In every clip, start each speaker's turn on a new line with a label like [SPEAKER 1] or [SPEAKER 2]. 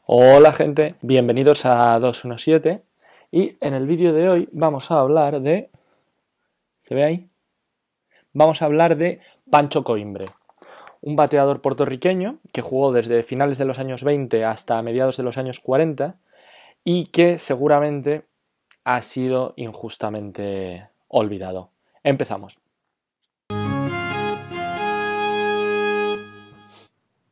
[SPEAKER 1] Hola gente, bienvenidos a 217 y en el vídeo de hoy vamos a hablar de... ¿Se ve ahí? Vamos a hablar de Pancho Coimbre, un bateador puertorriqueño que jugó desde finales de los años 20 hasta mediados de los años 40 y que seguramente ha sido injustamente olvidado. Empezamos.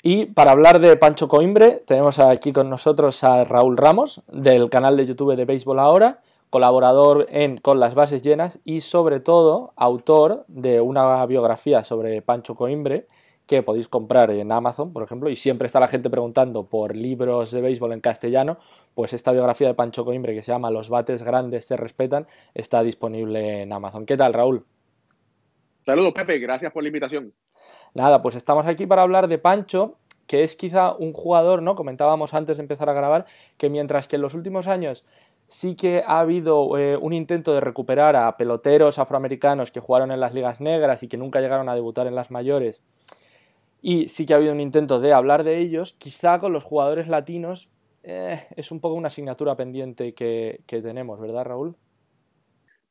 [SPEAKER 1] Y para hablar de Pancho Coimbre, tenemos aquí con nosotros a Raúl Ramos, del canal de YouTube de Béisbol Ahora, colaborador Con las bases llenas y sobre todo autor de una biografía sobre Pancho Coimbre que podéis comprar en Amazon, por ejemplo, y siempre está la gente preguntando por libros de béisbol en castellano, pues esta biografía de Pancho Coimbre que se llama Los bates grandes se respetan está disponible en Amazon. ¿Qué tal, Raúl?
[SPEAKER 2] Saludos, Pepe, gracias por la invitación.
[SPEAKER 1] Nada, pues estamos aquí para hablar de Pancho, que es quizá un jugador, ¿no? Comentábamos antes de empezar a grabar, que mientras que en los últimos años sí que ha habido un intento de recuperar a peloteros afroamericanos que jugaron en las ligas negras y que nunca llegaron a debutar en las mayores, y sí que ha habido un intento de hablar de ellos, quizá con los jugadores latinos es un poco una asignatura pendiente que tenemos, ¿verdad, Raúl?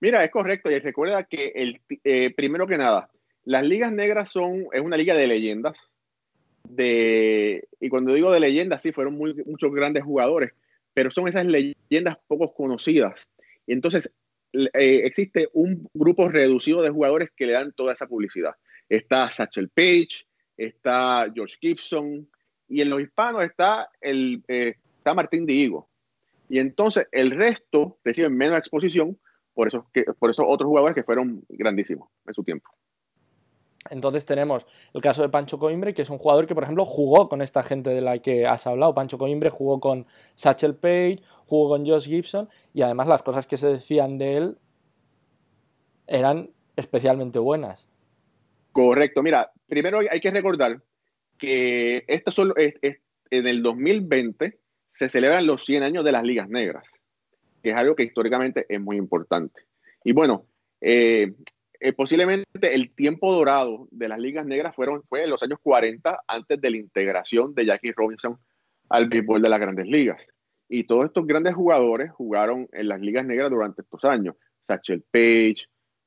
[SPEAKER 2] Mira, es correcto, y recuerda que primero que nada, las ligas negras es una liga de leyendas, y cuando digo de leyendas, sí, fueron muchos grandes jugadores, pero son esas leyendas poco conocidas. Y entonces existe un grupo reducido de jugadores que le dan toda esa publicidad. Está Satchel Paige, está George Gibson, y en los hispanos está Martín Dihigo. Y entonces el resto reciben menos exposición por esos otros jugadores que fueron grandísimos en su tiempo.
[SPEAKER 1] Entonces tenemos el caso de Pancho Coimbre, que es un jugador que, por ejemplo, jugó con esta gente de la que has hablado. Pancho Coimbre jugó con Satchel Paige, jugó con Josh Gibson y además las cosas que se decían de él eran especialmente buenas.
[SPEAKER 2] Correcto. Mira, primero hay que recordar que en el 2020 se celebran los 100 años de las ligas negras, que es algo que históricamente es muy importante. Y bueno, eh, posiblemente el tiempo dorado de las ligas negras fue en los años 40, antes de la integración de Jackie Robinson al béisbol de las grandes ligas. Y todos estos grandes jugadores jugaron en las ligas negras durante estos años. Satchel Paige,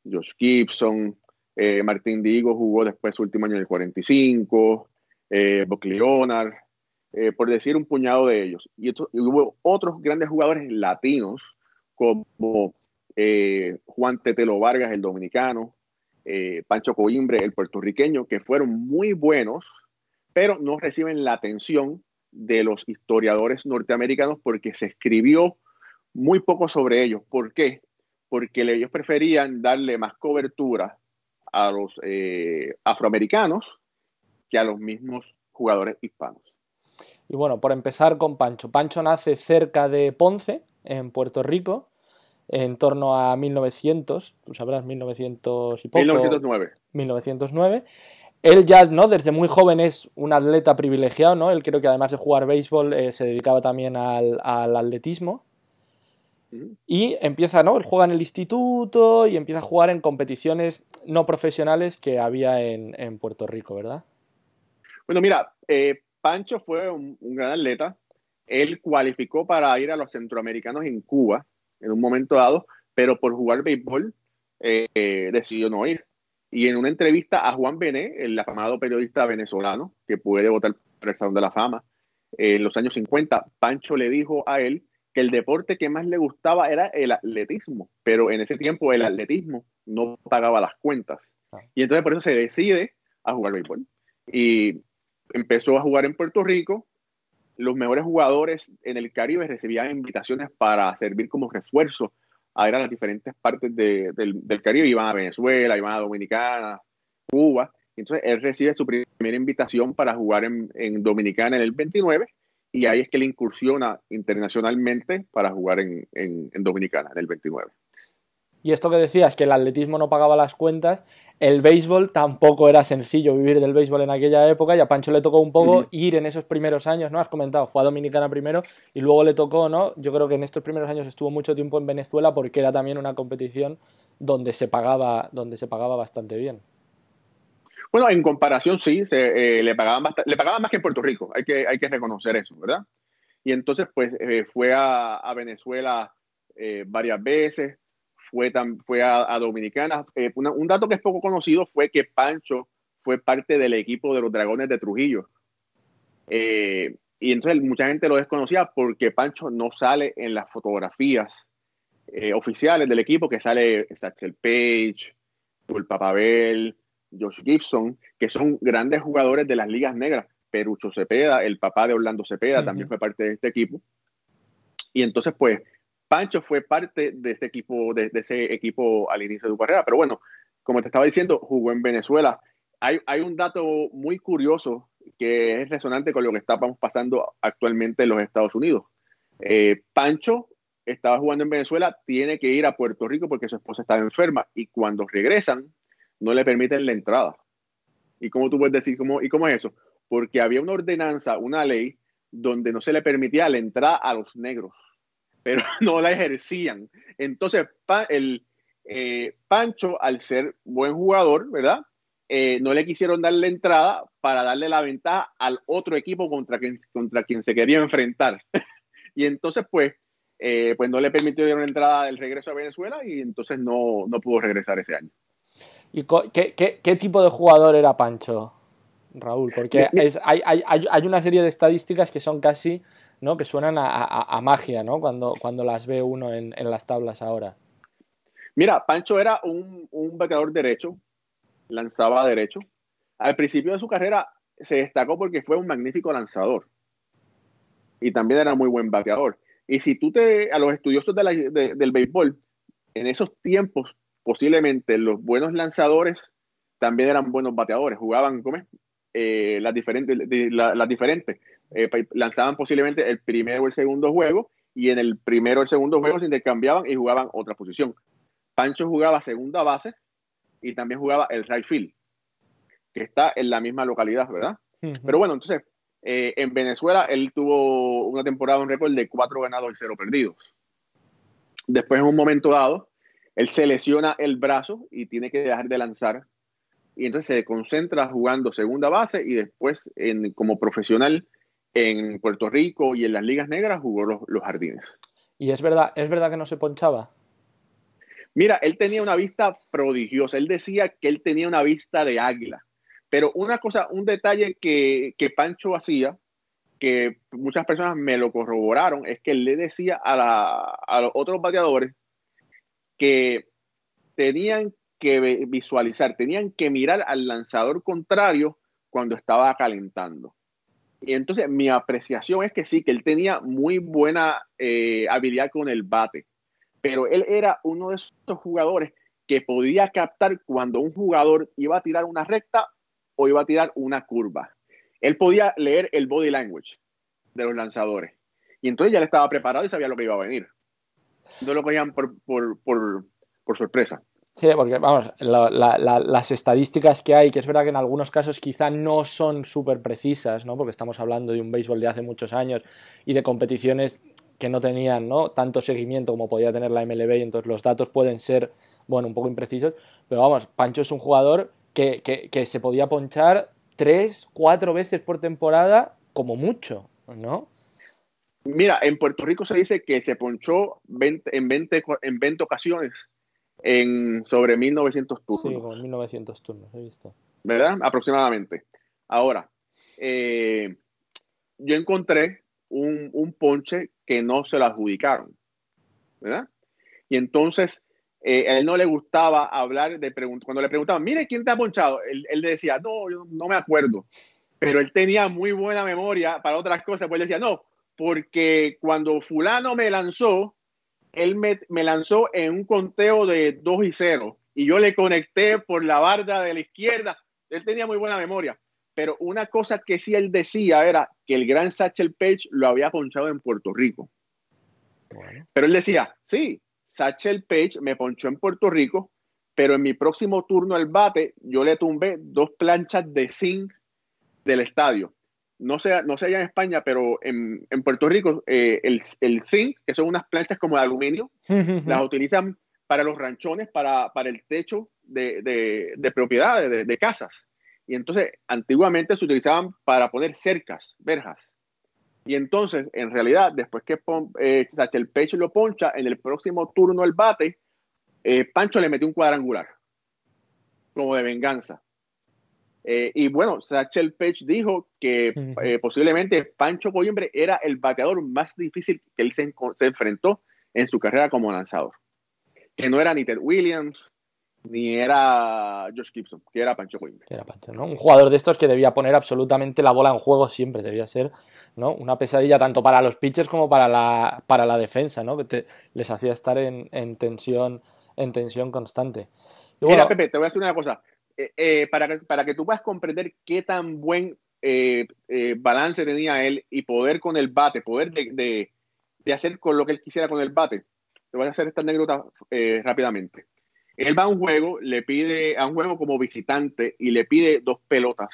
[SPEAKER 2] Josh Gibson, Martín Dihigo jugó después su último año en el 45, Buck Leonard, por decir un puñado de ellos. Y hubo otros grandes jugadores latinos como Juan Tetelo Vargas, el dominicano, Pancho Coimbre, el puertorriqueño, que fueron muy buenos, pero no reciben la atención de los historiadores norteamericanos porque se escribió muy poco sobre ellos. ¿Por qué? Porque ellos preferían darle más cobertura a los afroamericanos que a los mismos jugadores hispanos.
[SPEAKER 1] Y bueno, por empezar con Pancho. Pancho nace cerca de Ponce, en Puerto Rico, en torno a 1900, tú sabrás, 1900 y poco,
[SPEAKER 2] 1909.
[SPEAKER 1] 1909. Él ya, ¿no? Desde muy joven es un atleta privilegiado, ¿no? Él creo que además de jugar béisbol se dedicaba también al atletismo. Y empieza, ¿no? Él juega en el instituto y empieza a jugar en competiciones no profesionales que había en Puerto Rico, ¿verdad?
[SPEAKER 2] Bueno, mira, Pancho fue un gran atleta. Él cualificó para ir a los centroamericanos en Cuba en un momento dado, pero por jugar béisbol decidió no ir. Y en una entrevista a Juan Bené, el afamado periodista venezolano que puede votar por el Salón de la Fama, en los años 50, Pancho le dijo a él que el deporte que más le gustaba era el atletismo, pero en ese tiempo el atletismo no pagaba las cuentas.
[SPEAKER 1] Ah.
[SPEAKER 2] Y entonces por eso se decide a jugar béisbol. Y empezó a jugar en Puerto Rico. Los mejores jugadores en el Caribe recibían invitaciones para servir como refuerzo a ir a las diferentes partes del Caribe. Iban a Venezuela, iban a Dominicana, Cuba. Entonces él recibe su primera invitación para jugar en Dominicana en el 29 y ahí es que él incursiona internacionalmente para jugar en Dominicana en el 29.
[SPEAKER 1] Y esto que decías, que el atletismo no pagaba las cuentas, el béisbol tampoco era sencillo vivir del béisbol en aquella época y a Pancho le tocó un
[SPEAKER 2] Uh
[SPEAKER 1] poco
[SPEAKER 2] -huh.
[SPEAKER 1] ir en esos primeros años, ¿no? Has comentado, fue a Dominicana primero y luego le tocó, ¿no? Yo creo que en estos primeros años estuvo mucho tiempo en Venezuela porque era también una competición donde se pagaba bastante bien.
[SPEAKER 2] Bueno, en comparación sí, le pagaban más que en Puerto Rico, hay que reconocer eso, ¿verdad? Y entonces, pues, fue a Venezuela varias veces, fue a Dominicana. Un dato que es poco conocido fue que Pancho fue parte del equipo de los Dragones de Trujillo. Y entonces mucha gente lo desconocía porque Pancho no sale en las fotografías oficiales del equipo, que sale Satchel Paige, Paul Papabel, Josh Gibson, que son grandes jugadores de las ligas negras. Perucho Cepeda, el papá de Orlando Cepeda, también fue parte de este equipo. Y entonces, pues, Pancho fue parte de este equipo, de ese equipo al inicio de su carrera. Pero bueno, como te estaba diciendo, jugó en Venezuela. Hay un dato muy curioso que es resonante con lo que estamos pasando actualmente en los Estados Unidos. Pancho estaba jugando en Venezuela, tiene que ir a Puerto Rico porque su esposa estaba enferma y cuando regresan no le permiten la entrada. ¿Y cómo tú puedes decir, y cómo es eso? Porque había una ordenanza, una ley, donde no se le permitía la entrada a los negros, pero no la ejercían. Entonces, Pancho, al ser buen jugador, ¿verdad? No le quisieron darle entrada para darle la ventaja al otro equipo contra quien se quería enfrentar. Y entonces, pues no le permitieron entrada del regreso a Venezuela y entonces no pudo regresar ese año.
[SPEAKER 1] ¿Y qué tipo de jugador era Pancho, Raúl? Porque hay una serie de estadísticas que son casi, ¿no? Que suenan a magia, ¿no? Cuando las ve uno en las tablas ahora.
[SPEAKER 2] Mira, Pancho era un bateador derecho, lanzaba derecho. Al principio de su carrera se destacó porque fue un magnífico lanzador y también era muy buen bateador. Y si a los estudiosos del béisbol, en esos tiempos, posiblemente los buenos lanzadores también eran buenos bateadores, jugaban ¿cómo es? Las diferentes. Lanzaban posiblemente el primero o el segundo juego y en el primero o el segundo juego se intercambiaban y jugaban otra posición. Pancho jugaba segunda base y también jugaba el right field, que está en la misma localidad, ¿verdad? Pero bueno, entonces, en Venezuela él tuvo una temporada, un récord de 4 ganados y 0 perdidos. Después, en un momento dado, él se lesiona el brazo y tiene que dejar de lanzar. Y entonces se concentra jugando segunda base y después, como profesional en Puerto Rico y en las ligas negras, jugó los jardines.
[SPEAKER 1] ¿Y es verdad que no se ponchaba?
[SPEAKER 2] Mira, él tenía una vista prodigiosa. Él decía que él tenía una vista de águila. Pero una cosa, un detalle que Pancho hacía, que muchas personas me lo corroboraron, es que él le decía a los otros bateadores que tenían que visualizar, tenían que mirar al lanzador contrario cuando estaba calentando. Y entonces mi apreciación es que sí, que él tenía muy buena habilidad con el bate, pero él era uno de esos jugadores que podía captar cuando un jugador iba a tirar una recta o iba a tirar una curva. Él podía leer el body language de los lanzadores. Y entonces ya le estaba preparado y sabía lo que iba a venir. No lo cogían por sorpresa.
[SPEAKER 1] Sí, porque vamos, las estadísticas que hay, que es verdad que en algunos casos quizá no son súper precisas, ¿no? Porque estamos hablando de un béisbol de hace muchos años y de competiciones que no tenían, ¿no? Tanto seguimiento como podía tener la MLB, y entonces los datos pueden ser, bueno, un poco imprecisos, pero vamos, Pancho es un jugador que se podía ponchar 3, 4 veces por temporada como mucho, ¿no?
[SPEAKER 2] Mira, en Puerto Rico se dice que se ponchó en 20 ocasiones sobre 1900
[SPEAKER 1] Sí,
[SPEAKER 2] turnos,
[SPEAKER 1] como 1900 turnos, he visto.
[SPEAKER 2] ¿verdad? Aproximadamente. Ahora, yo encontré un ponche que no se lo adjudicaron, ¿verdad? Y entonces a él no le gustaba hablar cuando le preguntaban, mire, ¿quién te ha ponchado? Él decía, no, yo no me acuerdo. Pero él tenía muy buena memoria para otras cosas, pues él decía, no, porque cuando fulano me lanzó, él me lanzó en un conteo de 2-0 y yo le conecté por la barda de la izquierda. Él tenía muy buena memoria. Pero una cosa que sí él decía era que el gran Satchel Paige lo había ponchado en Puerto Rico.
[SPEAKER 1] Bueno.
[SPEAKER 2] Pero él decía, sí, Satchel Paige me ponchó en Puerto Rico, pero en mi próximo turno al bate yo le tumbé 2 planchas de zinc del estadio. No sé allá en España, pero en Puerto Rico el zinc, que son unas planchas como de aluminio, las utilizan para los ranchones, para el techo de propiedades, de casas. Y entonces antiguamente se utilizaban para poner cercas, verjas. Y entonces, en realidad, después que Satchel Paige lo poncha, en el próximo turno el bate, Pancho le metió un cuadrangular, como de venganza. Y bueno, Satchel Paige dijo que posiblemente Pancho Coimbre era el bateador más difícil que él se enfrentó en su carrera como lanzador. Que no era ni Ted Williams, ni era Josh Gibson, que era Pancho Coimbre.
[SPEAKER 1] Que era Pancho, ¿no? Un jugador de estos que debía poner absolutamente la bola en juego siempre, debía ser, ¿no? Una pesadilla tanto para los pitchers como para la defensa, ¿no? Que les hacía estar en tensión constante. Y
[SPEAKER 2] Mira,
[SPEAKER 1] bueno,
[SPEAKER 2] Pepe, te voy a decir una cosa. Para que tú puedas comprender qué tan buen balance tenía él y poder con el bate, poder de hacer con lo que él quisiera con el bate, te voy a hacer esta anécdota rápidamente. Él va a un juego, le pide a un juego como visitante y le pide 2 pelotas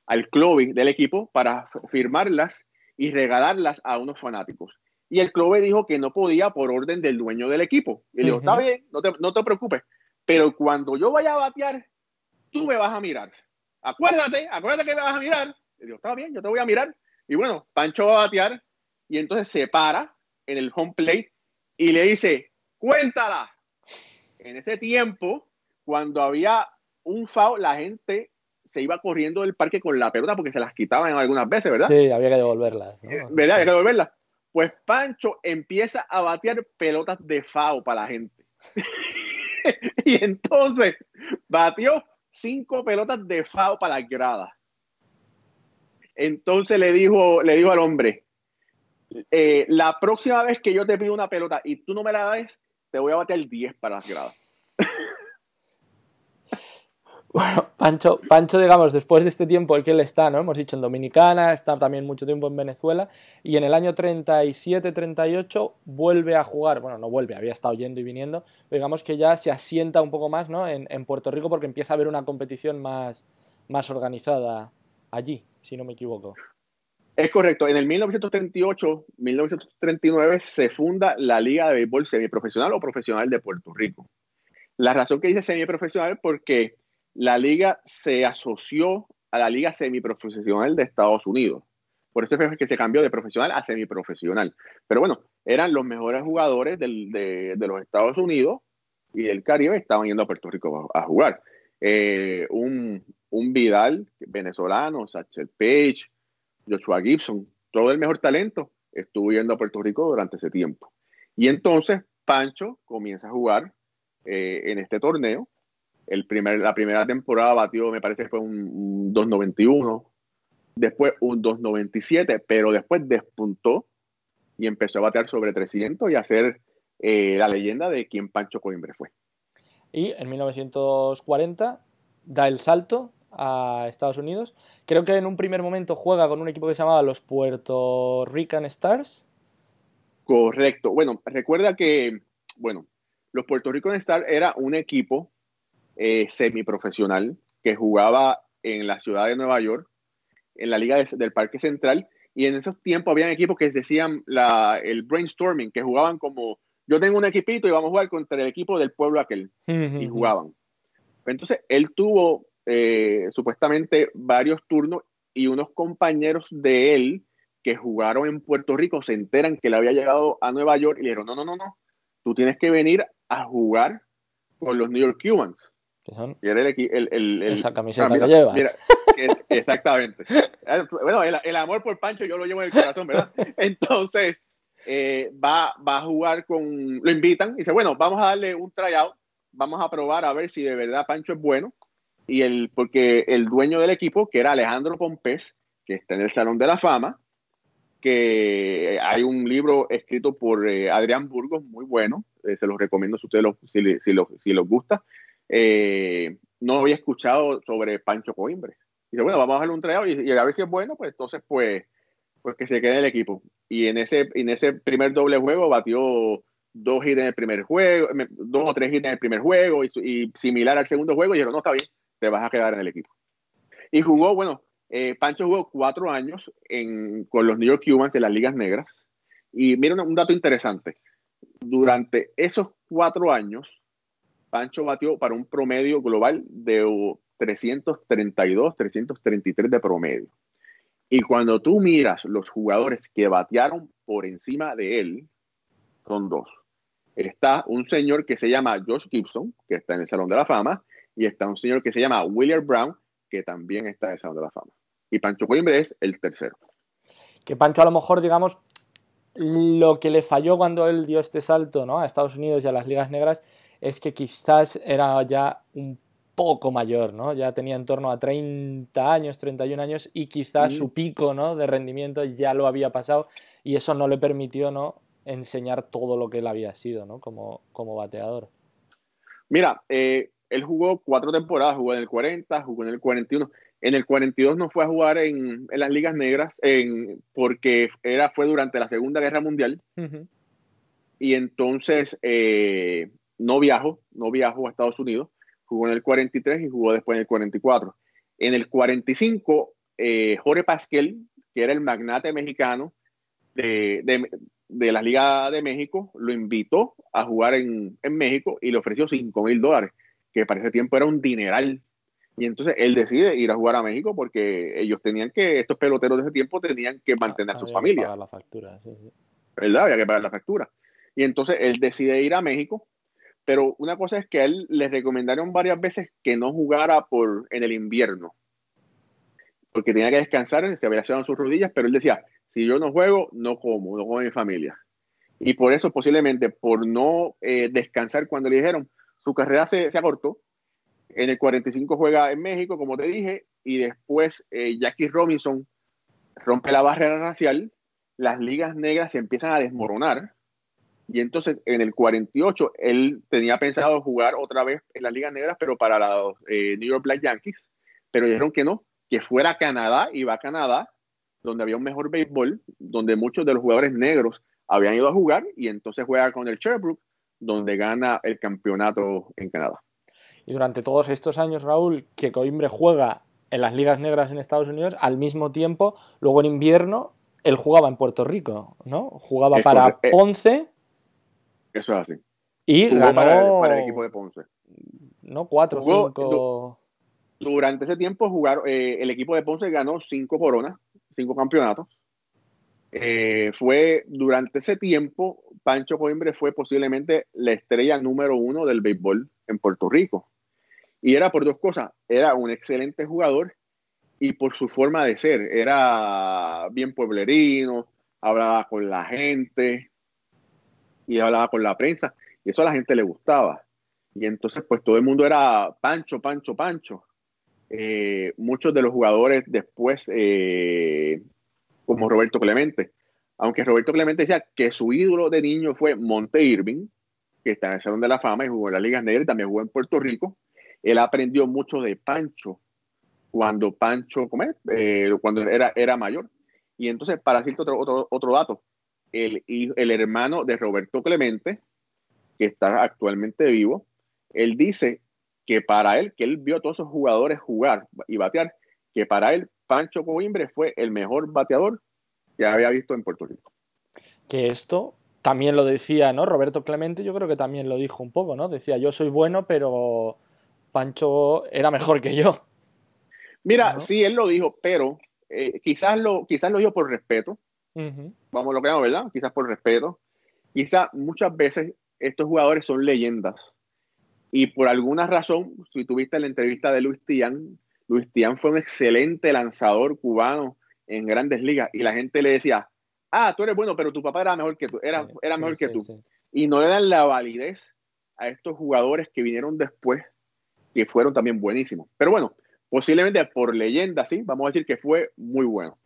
[SPEAKER 2] al club del equipo para firmarlas y regalarlas a unos fanáticos. Y el club dijo que no podía por orden del dueño del equipo. Y le dijo, está bien, no te preocupes, pero cuando yo vaya a batear, tú me vas a mirar. Acuérdate que me vas a mirar. Y digo, está bien, yo te voy a mirar. Y bueno, Pancho va a batear y entonces se para en el home plate y le dice, cuéntala. En ese tiempo, cuando había un foul, la gente se iba corriendo del parque con la pelota porque se las quitaban algunas veces, ¿verdad?
[SPEAKER 1] sí, había que devolverlas, ¿no?
[SPEAKER 2] ¿Verdad? Hay que devolverlas. Pues Pancho empieza a batear pelotas de foul para la gente. Y entonces batió 5 pelotas de foul para las gradas. Entonces le dijo al hombre, la próxima vez que yo te pido una pelota y tú no me la das, te voy a batear 10 para las gradas.
[SPEAKER 1] Bueno, Pancho, digamos, después de este tiempo el que él está, ¿no? Hemos dicho en Dominicana, está también mucho tiempo en Venezuela, y en el año 37-38 vuelve a jugar, bueno, no vuelve, había estado yendo y viniendo, pero digamos que ya se asienta un poco más, ¿no? En Puerto Rico porque empieza a haber una competición más organizada allí, si no me equivoco.
[SPEAKER 2] Es correcto. En el 1938-1939 se funda la Liga de Béisbol Semiprofesional o Profesional de Puerto Rico. La razón que dice semiprofesional es porque la liga se asoció a la Liga Semiprofesional de Estados Unidos. Por eso fue que se cambió de profesional a semiprofesional. Pero bueno, eran los mejores jugadores de los Estados Unidos y del Caribe, estaban yendo a Puerto Rico a jugar. Un Vidal venezolano, Satchel Paige, Joshua Gibson, todo el mejor talento estuvo yendo a Puerto Rico durante ese tiempo. Y entonces Pancho comienza a jugar en este torneo. La primera temporada batió, me parece que fue un 291, después un 297, pero después despuntó y empezó a batear sobre 300 y a ser la leyenda de quien Pancho Coimbre fue.
[SPEAKER 1] Y en 1940 da el salto a Estados Unidos. Creo que en un primer momento juega con un equipo que se llamaba los Puerto Rican Stars.
[SPEAKER 2] Correcto. Bueno, recuerda que, bueno, los Puerto Rico Stars era un equipo semiprofesional que jugaba en la ciudad de Nueva York, en la Liga del Parque Central, y en esos tiempos habían equipos que decían el brainstorming, que jugaban como, yo tengo un equipito y vamos a jugar contra el equipo del pueblo aquel, y jugaban. Entonces, él tuvo supuestamente varios turnos y unos compañeros de él que jugaron en Puerto Rico se enteran que él había llegado a Nueva York y le dijeron, no, tú tienes que venir a jugar con los New York Cubans.
[SPEAKER 1] Que son
[SPEAKER 2] Y era
[SPEAKER 1] esa camiseta que llevas.
[SPEAKER 2] Exactamente. Bueno, el amor por Pancho yo lo llevo en el corazón, ¿verdad? Entonces, va a jugar lo invitan y dice, bueno, vamos a darle un tryout, vamos a probar a ver si de verdad Pancho es bueno. Porque el dueño del equipo, que era Alejandro Pompés, que está en el Salón de la Fama, que hay un libro escrito por Adrián Burgos, muy bueno, se los recomiendo si ustedes si los gusta. No había escuchado sobre Pancho Coimbre. Dice, bueno, vamos a darle un tryout y a ver si es bueno, pues entonces pues que se quede en el equipo. Y en ese primer doble juego batió 2 hits en el primer juego, 2 o 3 hits en el primer juego y similar al segundo juego, y dijeron, no, está bien, te vas a quedar en el equipo. Y jugó, bueno, Pancho jugó 4 años con los New York Cubans en las ligas negras. Y mira un dato interesante. Durante esos 4 años, Pancho batió para un promedio global de 332, 333 de promedio. Y cuando tú miras los jugadores que batearon por encima de él, son dos. Está un señor que se llama Josh Gibson, que está en el Salón de la Fama, y está un señor que se llama William Brown, que también está en el Salón de la Fama. Y Pancho Coimbre es el tercero.
[SPEAKER 1] Que Pancho a lo mejor, digamos, lo que le falló cuando él dio este salto, ¿no?, a Estados Unidos y a las ligas negras es que quizás era ya un poco mayor, ¿no? Ya tenía en torno a 30 años, 31 años y quizás su pico, ¿no?, de rendimiento ya lo había pasado y eso no le permitió, ¿no?, enseñar todo lo que él había sido, ¿no?, como bateador.
[SPEAKER 2] Mira, él jugó 4 temporadas, jugó en el 40, jugó en el 41. En el 42 no fue a jugar en las ligas negras porque fue durante la Segunda Guerra Mundial. Y entonces no viajó a Estados Unidos, jugó en el 43 y jugó después en el 44. En el 45, Jorge Pasquel, que era el magnate mexicano de la Liga de México, lo invitó a jugar en México y le ofreció $5,000, que para ese tiempo era un dineral. Y entonces él decide ir a jugar a México porque estos peloteros de ese tiempo tenían que mantener a sus
[SPEAKER 1] Había que
[SPEAKER 2] familias,
[SPEAKER 1] pagar la factura, sí, sí.
[SPEAKER 2] ¿verdad? Había que pagar la factura. Y entonces él decide ir a México, pero una cosa es que a él le recomendaron varias veces que no jugara en el invierno, porque tenía que descansar, se había lesionado sus rodillas, pero él decía, si yo no juego, no como mi familia. Y por eso, posiblemente, por no descansar cuando le dijeron, su carrera se acortó. En el 45 juega en México, como te dije, y después Jackie Robinson rompe la barrera racial, las ligas negras se empiezan a desmoronar, y entonces en el 48 él tenía pensado jugar otra vez en las ligas negras, pero para los New York Black Yankees, pero dijeron que no, que fuera a Canadá, iba a Canadá, donde había un mejor béisbol, donde muchos de los jugadores negros habían ido a jugar, y entonces juega con el Sherbrooke, donde gana el campeonato en Canadá.
[SPEAKER 1] Y durante todos estos años, Raúl, que Coimbre juega en las ligas negras en Estados Unidos, al mismo tiempo, luego en invierno, él jugaba en Puerto Rico, ¿no? Jugaba
[SPEAKER 2] Es
[SPEAKER 1] para
[SPEAKER 2] correcto,
[SPEAKER 1] Ponce
[SPEAKER 2] eso es así.
[SPEAKER 1] y
[SPEAKER 2] Jugó para el equipo
[SPEAKER 1] ganó,
[SPEAKER 2] de Ponce.
[SPEAKER 1] ¿no?, 4 o
[SPEAKER 2] Jugó,
[SPEAKER 1] 5.
[SPEAKER 2] durante ese tiempo el equipo de Ponce ganó 5 coronas, 5 campeonatos. Durante ese tiempo, Pancho Coimbre fue posiblemente la estrella número 1 del béisbol en Puerto Rico. Y era por dos cosas. Era un excelente jugador y por su forma de ser. Era bien pueblerino, hablaba con la gente y hablaba con la prensa. Y eso a la gente le gustaba. Y entonces, pues todo el mundo era Pancho, Pancho, Pancho. Muchos de los jugadores después, como Roberto Clemente, aunque Roberto Clemente decía que su ídolo de niño fue Monte Irving, que está en el Salón de la Fama y jugó en la Liga Negra y también jugó en Puerto Rico. Él aprendió mucho de Pancho cuando Pancho, cuando era mayor. Y entonces, para decirte otro dato, el hermano de Roberto Clemente, que está actualmente vivo, él dice que para él, que él vio a todos esos jugadores jugar y batear, que para él Pancho Coimbre fue el mejor bateador que había visto en Puerto Rico.
[SPEAKER 1] Que esto también lo decía, ¿no? Roberto Clemente, yo creo que también lo dijo un poco, ¿no? Decía, yo soy bueno, pero Pancho era mejor que yo,
[SPEAKER 2] Mira,
[SPEAKER 1] ¿no?
[SPEAKER 2] sí, él lo dijo, pero quizás lo dijo por respeto,
[SPEAKER 1] Uh-huh.
[SPEAKER 2] vamos, lo creamos, ¿verdad? Quizás por respeto. Quizás muchas veces estos jugadores son leyendas y por alguna razón, si tuviste la entrevista de Luis Tián fue un excelente lanzador cubano en grandes ligas y la gente le decía, tú eres bueno, pero tu papá era mejor que tú,
[SPEAKER 1] Sí,
[SPEAKER 2] era
[SPEAKER 1] sí,
[SPEAKER 2] mejor que
[SPEAKER 1] sí,
[SPEAKER 2] tú.
[SPEAKER 1] sí.
[SPEAKER 2] Y no le dan la validez a estos jugadores que vinieron después, que fueron también buenísimos. Pero bueno, posiblemente por leyenda, sí, vamos a decir que fue muy bueno.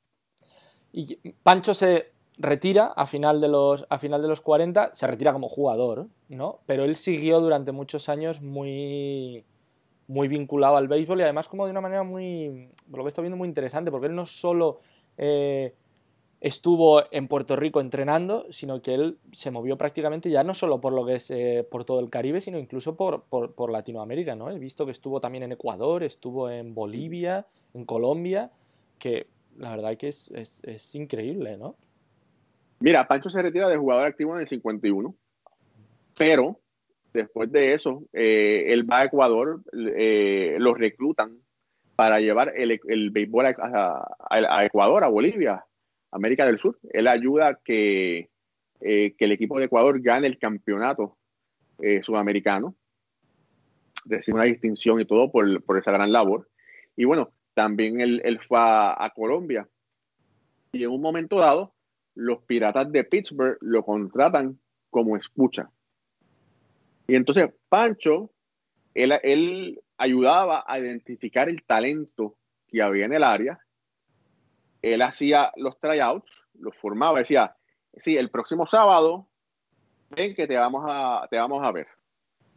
[SPEAKER 1] Y Pancho se retira a final de los 40, se retira como jugador, ¿no? Pero él siguió durante muchos años muy, muy vinculado al béisbol y además como de una manera muy, por lo que estoy viendo, muy interesante, porque él no solo eh, estuvo en Puerto Rico entrenando, sino que él se movió prácticamente ya no solo por lo que es por todo el Caribe, sino incluso por Latinoamérica, ¿no? He visto que estuvo también en Ecuador, estuvo en Bolivia, en Colombia, que la verdad que es increíble, ¿no?
[SPEAKER 2] Mira, Pancho se retira de jugador activo en el 51, pero después de eso, él va a Ecuador, lo reclutan para llevar el béisbol a Ecuador, a Bolivia, América del Sur. Él ayuda a que el equipo de Ecuador gane el campeonato sudamericano, recibe una distinción y todo por esa gran labor. Y bueno, también él fue a Colombia y en un momento dado los Piratas de Pittsburgh lo contratan como escucha. Y entonces Pancho, él ayudaba a identificar el talento que había en el área. Él hacía los tryouts, los formaba, decía, sí, el próximo sábado, ven que te vamos a ver.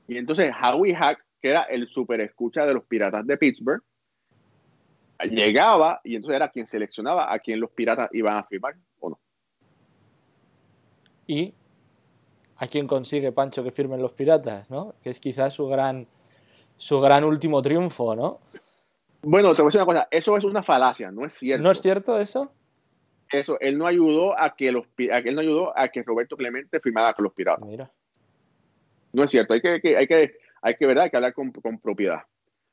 [SPEAKER 2] Y entonces Howie Hack, que era el super escucha de los Piratas de Pittsburgh, llegaba y entonces era quien seleccionaba a quién los Piratas iban a firmar o no.
[SPEAKER 1] ¿Y a quién consigue Pancho que firmen los Piratas, ¿no? Que es quizás su gran último triunfo, ¿no?
[SPEAKER 2] Bueno, te voy a decir una cosa, eso es una falacia, no es cierto.
[SPEAKER 1] ¿No es cierto eso?
[SPEAKER 2] Eso, él no ayudó él no ayudó a que Roberto Clemente firmara con los Piratas.
[SPEAKER 1] Mira.
[SPEAKER 2] No es cierto, hay que, ¿verdad? Hay que hablar con propiedad.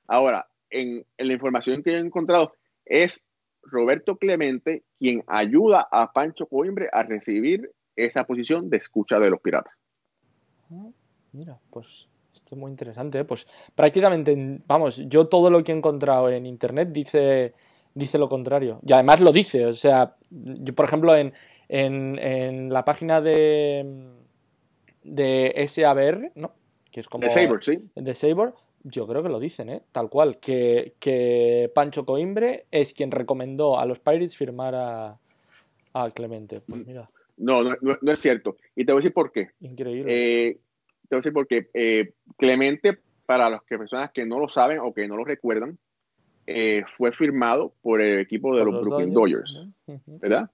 [SPEAKER 2] Ahora, en la información que he encontrado, es Roberto Clemente quien ayuda a Pancho Coimbre a recibir esa posición de escucha de los Piratas.
[SPEAKER 1] Mira, pues esto es muy interesante, ¿eh? Pues prácticamente, vamos, yo todo lo que he encontrado en internet dice lo contrario. Y además lo dice, o sea, yo por ejemplo en la página de SABR, ¿no? Que es como
[SPEAKER 2] De Saber, ¿sí?
[SPEAKER 1] de Saber, yo creo que lo dicen, ¿eh? Tal cual, que Pancho Coimbre es quien recomendó a los Pirates firmar a Clemente. Pues mira,
[SPEAKER 2] No es cierto. Y te voy a decir por qué.
[SPEAKER 1] increíble.
[SPEAKER 2] Te voy a decir por qué. Clemente, para las personas que no lo saben o que no lo recuerdan, fue firmado por el equipo de
[SPEAKER 1] Por
[SPEAKER 2] los
[SPEAKER 1] los
[SPEAKER 2] Brooklyn
[SPEAKER 1] Dodgers,
[SPEAKER 2] Dodgers,
[SPEAKER 1] ¿no?
[SPEAKER 2] ¿verdad?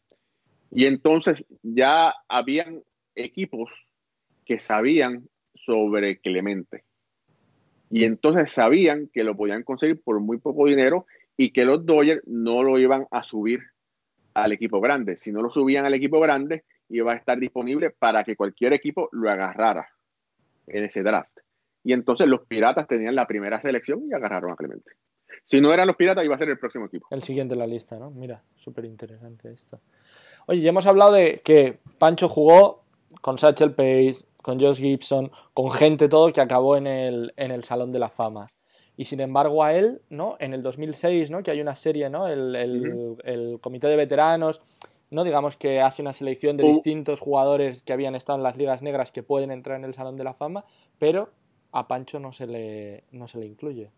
[SPEAKER 2] Y entonces ya habían equipos que sabían sobre Clemente. Y entonces sabían que lo podían conseguir por muy poco dinero y que los Dodgers no lo iban a subir al equipo grande. Si no lo subían al equipo grande, iba a estar disponible para que cualquier equipo lo agarrara en ese draft. Y entonces los Piratas tenían la primera selección y agarraron a Clemente. Si no eran los Piratas, iba a ser el próximo equipo.
[SPEAKER 1] El siguiente en la lista, ¿no? Mira, súper interesante esto. Oye, ya hemos hablado de que Pancho jugó con Satchel Paige, con Josh Gibson, con gente todo que acabó en el Salón de la Fama. Y sin embargo a él, ¿no? En el 2006, ¿no? Que hay una serie, ¿no? El comité de veteranos, ¿no? Digamos que hace una selección de distintos jugadores que habían estado en las ligas negras que pueden entrar en el Salón de la Fama, pero a Pancho no se le incluye.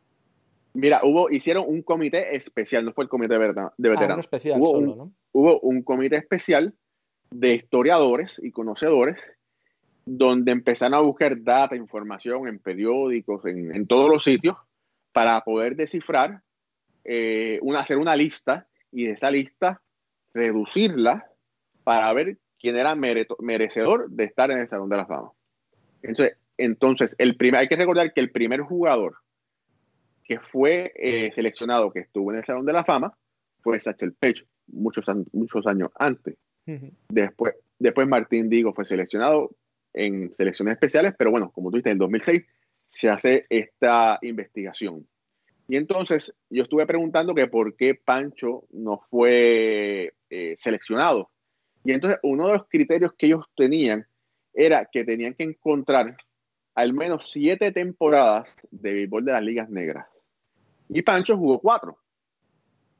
[SPEAKER 2] Mira, hicieron un comité especial, no fue el comité de
[SPEAKER 1] Ah, uno
[SPEAKER 2] veteranos.
[SPEAKER 1] especial solo, ¿no?
[SPEAKER 2] Hubo un comité especial de historiadores y conocedores donde empezaron a buscar data, información en periódicos, en todos los sitios, para poder descifrar, hacer una lista y de esa lista reducirla para ver quién era merecedor de estar en el Salón de la Fama. Entonces hay que recordar que el primer jugador que fue seleccionado, que estuvo en el Salón de la Fama, fue Satchel Paige, muchos años antes. Después Martín Digo fue seleccionado en selecciones especiales, pero bueno, como tú dices, en 2006 se hace esta investigación. Y entonces yo estuve preguntando que por qué Pancho no fue seleccionado. Y entonces uno de los criterios que ellos tenían era que tenían que encontrar al menos 7 temporadas de béisbol de las ligas negras. Y Pancho jugó 4.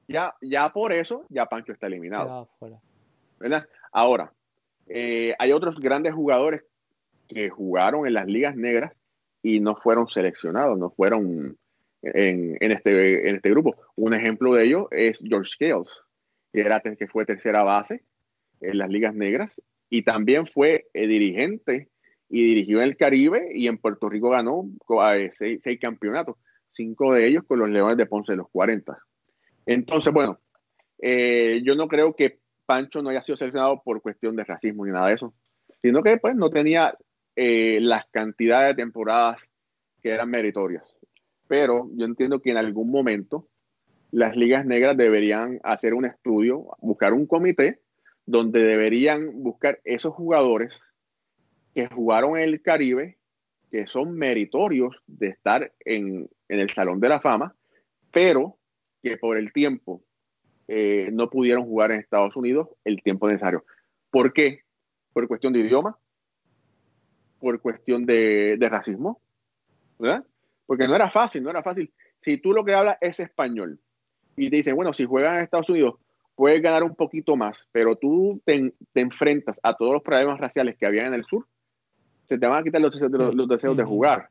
[SPEAKER 2] Ya por eso, ya Pancho está eliminado.
[SPEAKER 1] Quedaba fuera.
[SPEAKER 2] ¿Verdad? Ahora, hay otros grandes jugadores que jugaron en las ligas negras y no fueron seleccionados, no fueron en este grupo. Un ejemplo de ello es George Scales, que fue tercera base en las ligas negras y también fue dirigente y dirigió en el Caribe y en Puerto Rico ganó 6 campeonatos, 5 de ellos con los Leones de Ponce de los 40. Entonces, bueno, yo no creo que Pancho no haya sido seleccionado por cuestión de racismo ni nada de eso, sino que pues no tenía las cantidades de temporadas que eran meritorias. Pero yo entiendo que en algún momento las ligas negras deberían hacer un estudio, buscar un comité donde deberían buscar esos jugadores que jugaron en el Caribe, que son meritorios de estar en el Salón de la Fama, pero que por el tiempo no pudieron jugar en Estados Unidos el tiempo necesario. ¿Por qué? Por cuestión de idioma, por cuestión de racismo, ¿verdad? Porque no era fácil, no era fácil. Si tú lo que hablas es español y te dicen, bueno, si juegas en Estados Unidos puedes ganar un poquito más, pero tú te enfrentas a todos los problemas raciales que había en el sur, se te van a quitar los deseos de jugar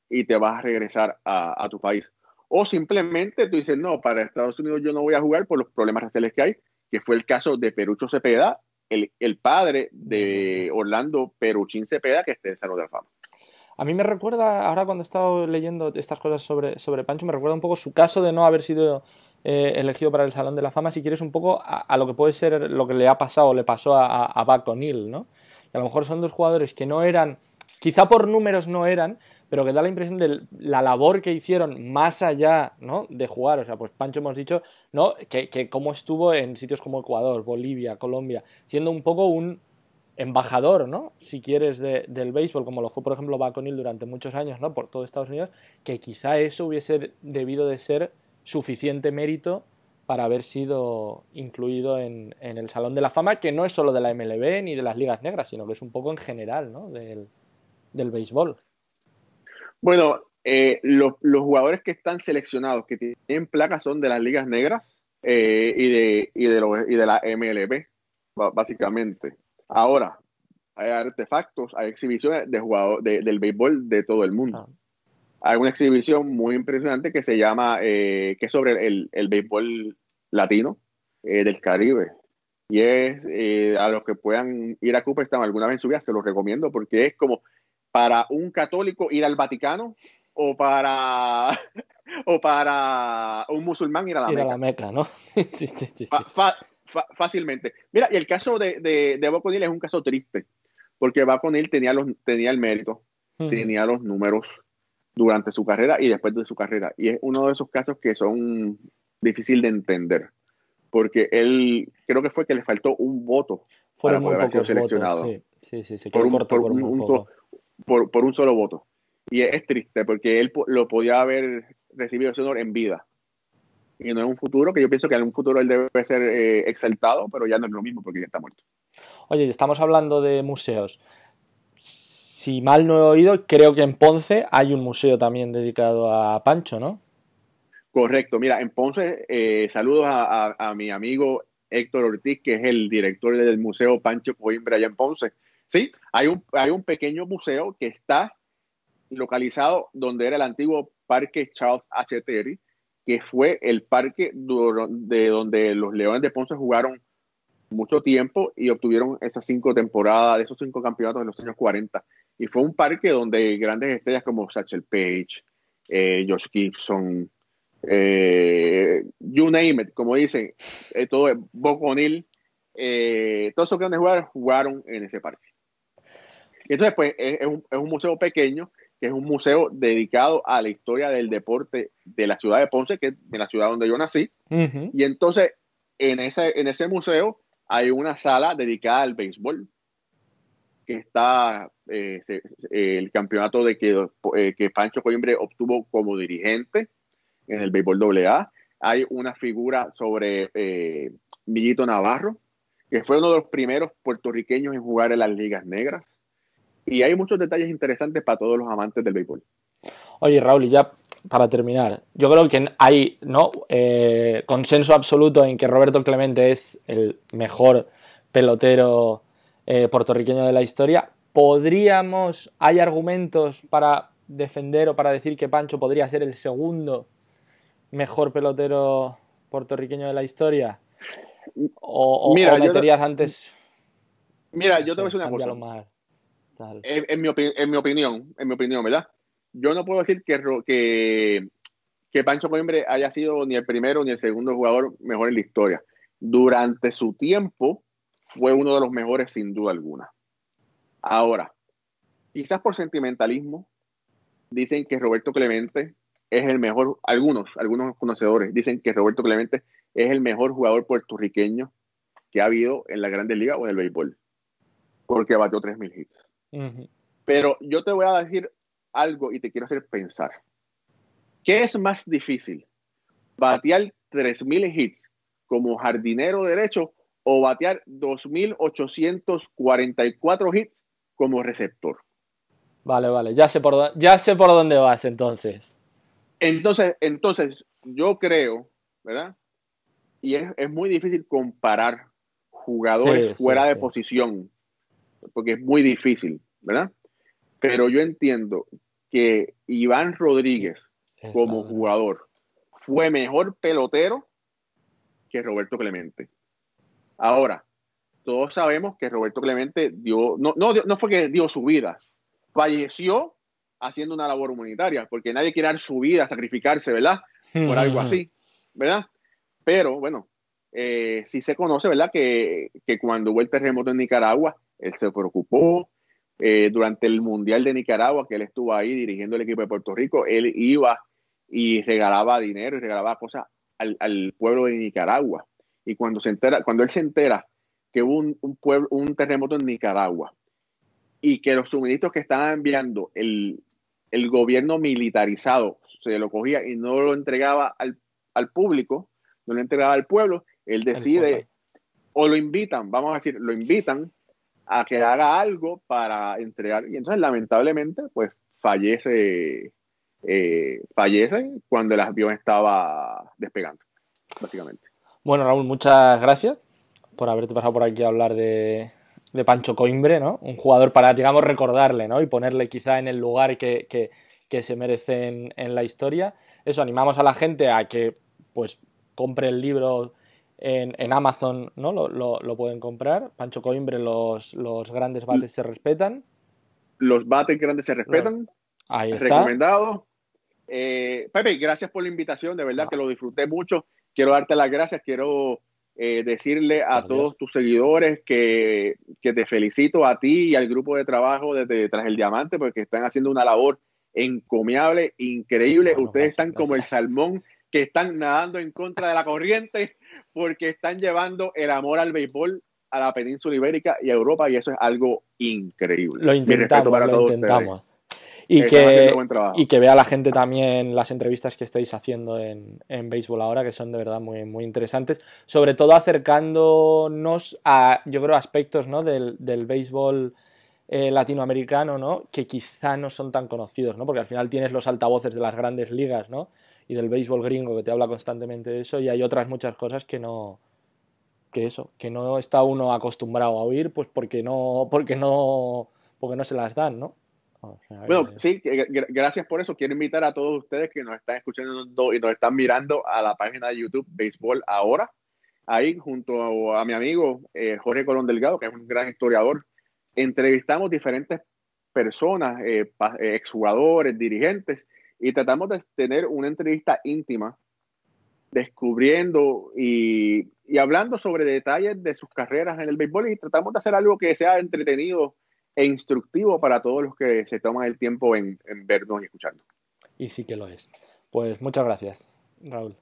[SPEAKER 2] y te vas a regresar a tu país. O simplemente tú dices, no, para Estados Unidos yo no voy a jugar por los problemas raciales que hay, que fue el caso de Perucho Cepeda, el padre de Orlando Peruchín Cepeda, que está en Salón de la Fama.
[SPEAKER 1] A mí me recuerda, ahora cuando he estado leyendo estas cosas sobre Pancho, me recuerda un poco su caso de no haber sido elegido para el Salón de la Fama, si quieres, un poco a lo que puede ser lo que le ha pasado o le pasó a Buck O'Neil, ¿no? Y a lo mejor son dos jugadores que no eran, quizá por números no eran, pero que da la impresión de la labor que hicieron más allá, ¿no?, de jugar. O sea, pues Pancho hemos dicho, ¿no?, que cómo estuvo en sitios como Ecuador, Bolivia, Colombia, siendo un poco un embajador, ¿no?, si quieres, del béisbol, como lo fue, por ejemplo, Buck O'Neil durante muchos años, ¿no?, por todo Estados Unidos, que quizá eso hubiese debido de ser suficiente mérito para haber sido incluido en el Salón de la Fama, que no es solo de la MLB ni de las ligas negras, sino que es un poco en general, ¿no?, del béisbol.
[SPEAKER 2] Bueno, los jugadores que están seleccionados, que tienen placas, son de las ligas negras y de la MLB, básicamente. Ahora, hay artefactos, hay exhibiciones del béisbol de todo el mundo.
[SPEAKER 1] Ah.
[SPEAKER 2] Hay una exhibición muy impresionante que se llama, que es sobre el béisbol latino del Caribe. Y es, a los que puedan ir a Cooperstown alguna vez en su vida, se los recomiendo porque es como para un católico ir al Vaticano o para, o para un musulmán ir a la
[SPEAKER 1] Ir a
[SPEAKER 2] Meca.
[SPEAKER 1] la Meca, ¿no? Sí, sí, sí, sí.
[SPEAKER 2] Fácilmente. Mira, y el caso de Buck O'Neil es un caso triste, porque Buck O'Neil tenía el mérito, tenía los números durante su carrera y después de su carrera. Y es uno de esos casos que son difíciles de entender, porque él creo que fue que le faltó un voto para
[SPEAKER 1] Fueron muy
[SPEAKER 2] poder haber sido
[SPEAKER 1] pocos votos,
[SPEAKER 2] seleccionado
[SPEAKER 1] sí, sí, sí, se quedó corto por muy poco.
[SPEAKER 2] por un solo voto. Y es triste porque él lo podía haber recibido ese honor en vida. Y no en un futuro, que yo pienso que en un futuro él debe ser exaltado, pero ya no es lo mismo porque ya está muerto.
[SPEAKER 1] Oye, estamos hablando de museos. Si mal no he oído, creo que en Ponce hay un museo también dedicado a Pancho, ¿no?
[SPEAKER 2] Correcto. Mira, en Ponce, saludos a mi amigo Héctor Ortiz, que es el director del Museo Pancho Coimbra allá en Ponce. Sí, hay un pequeño museo que está localizado donde era el antiguo Parque Charles H. Terry, que fue el parque de donde los Leones de Ponce jugaron mucho tiempo y obtuvieron esas 5 temporadas, de esos 5 campeonatos en los años 40. Y fue un parque donde grandes estrellas como Satchel Paige, Josh Gibson, you name it, como dicen, todo Buck O'Neil, todos esos grandes jugadores jugaron en ese parque. Y entonces, pues, es un museo pequeño, que es un museo dedicado a la historia del deporte de la ciudad de Ponce, que es de la ciudad donde yo nací. Y entonces, en ese museo hay una sala dedicada al béisbol, que está el campeonato que Pancho Coimbre obtuvo como dirigente en el béisbol AA. Hay una figura sobre Millito Navarro, que fue uno de los primeros puertorriqueños en jugar en las ligas negras. Y hay muchos detalles interesantes para todos los amantes del béisbol.
[SPEAKER 1] Oye, Raúl, y ya para terminar, yo creo que hay, ¿no?, consenso absoluto en que Roberto Clemente es el mejor pelotero puertorriqueño de la historia. ¿Hay argumentos para defender o para decir que Pancho podría ser el segundo mejor pelotero puertorriqueño de la historia? ¿O meterías antes,
[SPEAKER 2] Mira,
[SPEAKER 1] no
[SPEAKER 2] yo te voy a
[SPEAKER 1] sé,
[SPEAKER 2] decir una
[SPEAKER 1] Sandy
[SPEAKER 2] cosa.
[SPEAKER 1] Alomar? Tal.
[SPEAKER 2] En mi opinión, ¿verdad? Yo no puedo decir que Pancho Coimbre haya sido ni el primero ni el segundo jugador mejor en la historia. Durante su tiempo fue uno de los mejores sin duda alguna. Ahora, quizás por sentimentalismo, dicen que Roberto Clemente es el mejor, algunos conocedores dicen que Roberto Clemente es el mejor jugador puertorriqueño que ha habido en la Grandes Ligas o en el béisbol, porque batió 3,000 hits. Pero yo te voy a decir algo y te quiero hacer pensar. ¿Qué es más difícil? ¿Batear 3.000 hits como jardinero derecho o batear 2.844 hits como receptor.
[SPEAKER 1] Vale, ya sé por dónde vas entonces.
[SPEAKER 2] Entonces yo creo, ¿verdad? Y es muy difícil comparar jugadores
[SPEAKER 1] Sí, sí,
[SPEAKER 2] fuera de
[SPEAKER 1] sí.
[SPEAKER 2] posición, porque es muy difícil, ¿verdad? Pero yo entiendo que Iván Rodríguez,
[SPEAKER 1] Es la
[SPEAKER 2] como
[SPEAKER 1] verdad.
[SPEAKER 2] jugador, fue mejor pelotero que Roberto Clemente. Ahora, todos sabemos que Roberto Clemente no fue que dio su vida, falleció haciendo una labor humanitaria, porque nadie quiere dar su vida, sacrificarse, ¿verdad? Por algo así, ¿verdad? Pero bueno, sí se conoce, ¿verdad? Que cuando hubo el terremoto en Nicaragua, él se preocupó. Durante el Mundial de Nicaragua, que él estuvo ahí dirigiendo el equipo de Puerto Rico, él iba y regalaba dinero y regalaba cosas al pueblo de Nicaragua. Y cuando él se entera que hubo un terremoto en Nicaragua y que los suministros que estaban enviando el gobierno militarizado se lo cogía y no lo entregaba al público, no lo entregaba al pueblo, él
[SPEAKER 1] Él fue
[SPEAKER 2] decide, o lo invitan, vamos a decir, lo invitan a que haga algo para entregar, y entonces lamentablemente pues fallece cuando el avión estaba despegando, básicamente.
[SPEAKER 1] Bueno, Raúl, muchas gracias por haberte pasado por aquí a hablar de Pancho Coimbre, ¿no? Un jugador para, digamos, recordarle, ¿no? Y ponerle quizá en el lugar que se merece en la historia. Eso, animamos a la gente a que, pues, compre el libro en Amazon, ¿no? Lo pueden comprar. Pancho Coimbre, los grandes bates se respetan.
[SPEAKER 2] Los bates grandes se respetan,
[SPEAKER 1] Ahí está.
[SPEAKER 2] recomendado. Pepe, gracias por la invitación, de verdad
[SPEAKER 1] No,
[SPEAKER 2] que lo disfruté mucho. Quiero darte las gracias, quiero decirle a
[SPEAKER 1] por Dios.
[SPEAKER 2] todos tus seguidores que te felicito a ti y al grupo de trabajo desde Tras el Diamante, porque están haciendo una labor encomiable, increíble.
[SPEAKER 1] Bueno,
[SPEAKER 2] Ustedes
[SPEAKER 1] gracias,
[SPEAKER 2] están como el
[SPEAKER 1] gracias.
[SPEAKER 2] salmón que están nadando en contra de la corriente, porque están llevando el amor al béisbol a la península ibérica y a Europa, y eso es algo increíble.
[SPEAKER 1] Lo
[SPEAKER 2] Mi respeto
[SPEAKER 1] intentamos,
[SPEAKER 2] para
[SPEAKER 1] lo
[SPEAKER 2] todos ustedes.
[SPEAKER 1] intentamos. Y
[SPEAKER 2] Están haciendo buen
[SPEAKER 1] y
[SPEAKER 2] trabajo.
[SPEAKER 1] que vea la gente también las entrevistas que estáis haciendo en Béisbol ahora, que son de verdad muy, muy interesantes. Sobre todo acercándonos a, yo creo, aspectos, ¿no? del béisbol latinoamericano, ¿no? Que quizá no son tan conocidos, ¿no? Porque al final tienes los altavoces de las grandes ligas, ¿no? Y del béisbol gringo que te habla constantemente de eso, y hay otras muchas cosas que no está uno acostumbrado a oír, pues porque no se las dan, ¿no? O sea
[SPEAKER 2] Bueno,
[SPEAKER 1] que...
[SPEAKER 2] sí, gracias por eso. Quiero invitar a todos ustedes que nos están escuchando y nos están mirando a la página de YouTube Béisbol Ahora. Ahí, junto a mi amigo Jorge Colón Delgado, que es un gran historiador, entrevistamos diferentes personas, exjugadores, dirigentes, y tratamos de tener una entrevista íntima, descubriendo y hablando sobre detalles de sus carreras en el béisbol, y tratamos de hacer algo que sea entretenido e instructivo para todos los que se toman el tiempo en vernos y escucharnos.
[SPEAKER 1] Y sí que lo es. Pues muchas gracias, Raúl.